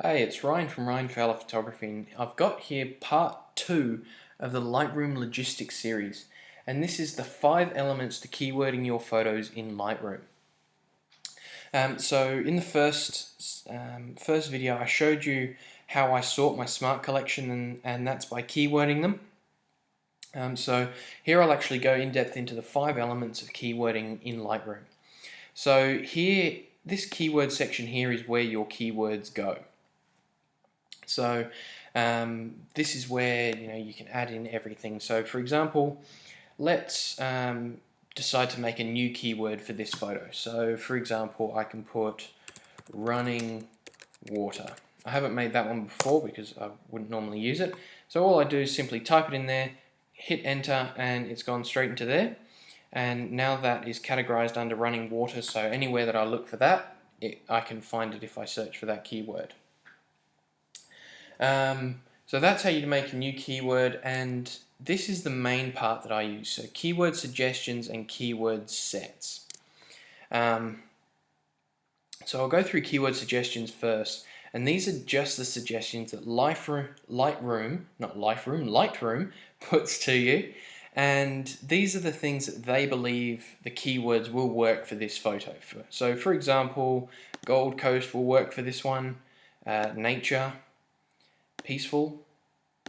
Hey, it's Ryan from Ryan Fowler Photography, and I've got here part 2 of the Lightroom Logistics series, and this is the 5 elements to keywording your photos in Lightroom. So in the first video I showed you how I sort my smart collection, and that's by keywording them. So here I'll actually go in depth into the 5 elements of keywording in Lightroom. So here, this keyword section here is where your keywords go. So this is where you can add in everything. So for example, let's decide to make a new keyword for this photo. So for example, I can put running water. I haven't made that one before because I wouldn't normally use it. So all I do is simply type it in there, hit enter, and it's gone straight into there. And now that is categorized under running water, so anywhere that I look for that, I can find it if I search for that keyword. So that's how you make a new keyword, and this is the main part that I use. So keyword suggestions and keyword sets. So I'll go through keyword suggestions first, and these are just the suggestions that Lightroom puts to you, and these are the things that they believe the keywords will work for this photo. So for example, Gold Coast will work for this one, nature, peaceful,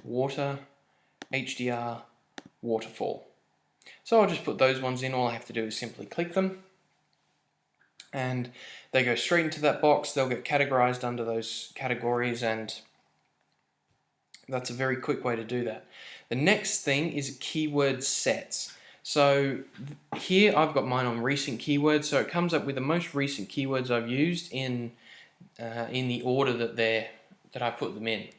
water, HDR, waterfall. So I'll just put those ones in. All I have to do is simply click them, and they go straight into that box. They'll get categorized under those categories, and that's a very quick way to do that. The next thing is keyword sets. So here I've got mine on recent keywords, so it comes up with the most recent keywords I've used in the order that I put them in.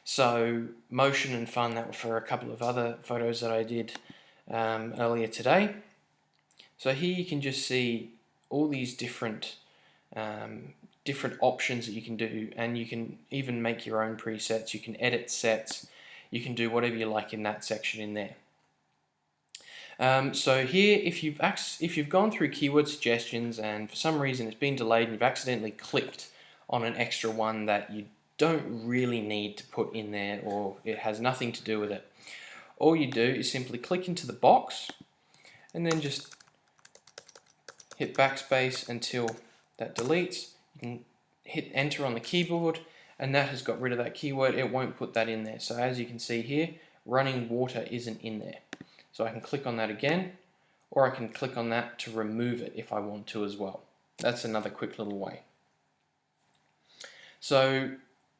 So motion and fun, that were for a couple of other photos that I did earlier today. So here you can just see all these different options that you can do, and you can even make your own presets. You can edit sets. You can do whatever you like in that section in there. So here, if you've gone through keyword suggestions and for some reason it's been delayed and you've accidentally clicked on an extra one that you don't really need to put in there, or it has nothing to do with it, all you do is simply click into the box and then just hit backspace until that deletes. You can hit enter on the keyboard, and that has got rid of that keyword. It won't put that in there. So as you can see here, running water isn't in there. So I can click on that again, or I can click on that to remove it if I want to as well. That's another quick little way. So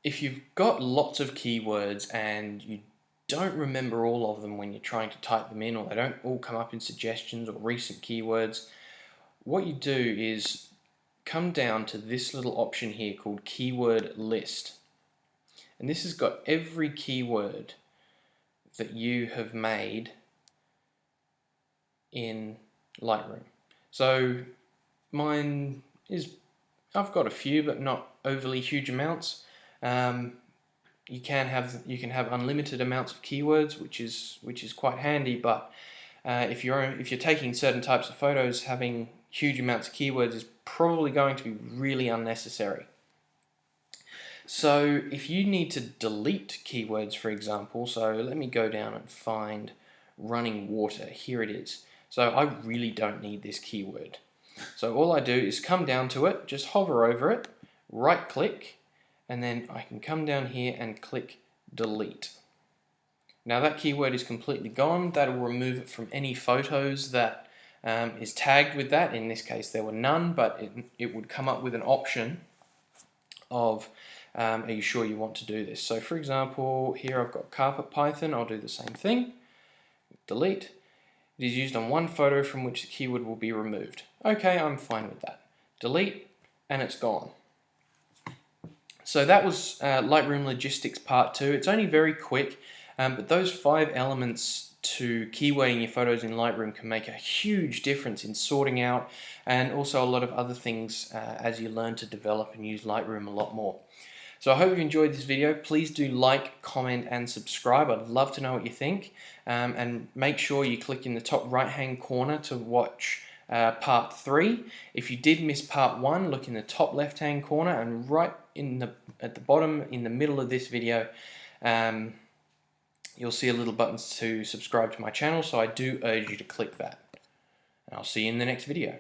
if you've got lots of keywords and you don't remember all of them when you're trying to type them in, or they don't all come up in suggestions or recent keywords, what you do is come down to this little option here called keyword list. And this has got every keyword that you have made in Lightroom. So mine is, I've got a few, but not overly huge amounts. You can have unlimited amounts of keywords, which is quite handy. But if you're taking certain types of photos, having huge amounts of keywords is probably going to be really unnecessary. So if you need to delete keywords, for example, so let me go down and find running water. Here it is. So I really don't need this keyword. So all I do is come down to it, just hover over it, right click, and then I can come down here and click delete. Now that keyword is completely gone. That will remove it from any photos that is tagged with that. In this case there were none, but it would come up with an option of are you sure you want to do this? So for example, here I've got carpet python. I'll do the same thing. Delete. It is used on one photo from which the keyword will be removed. Okay, I'm fine with that. Delete, and it's gone. So that was Lightroom Logistics Part 2. It's only very quick, but those 5 elements to keywording your photos in Lightroom can make a huge difference in sorting out, and also a lot of other things as you learn to develop and use Lightroom a lot more. So I hope you've enjoyed this video. Please do like, comment, and subscribe. I'd love to know what you think. And make sure you click in the top right-hand corner to watch part 3. If you did miss part 1, look in the top left hand corner, and right at the bottom in the middle of this video, you'll see a little button to subscribe to my channel, so I do urge you to click that. And I'll see you in the next video.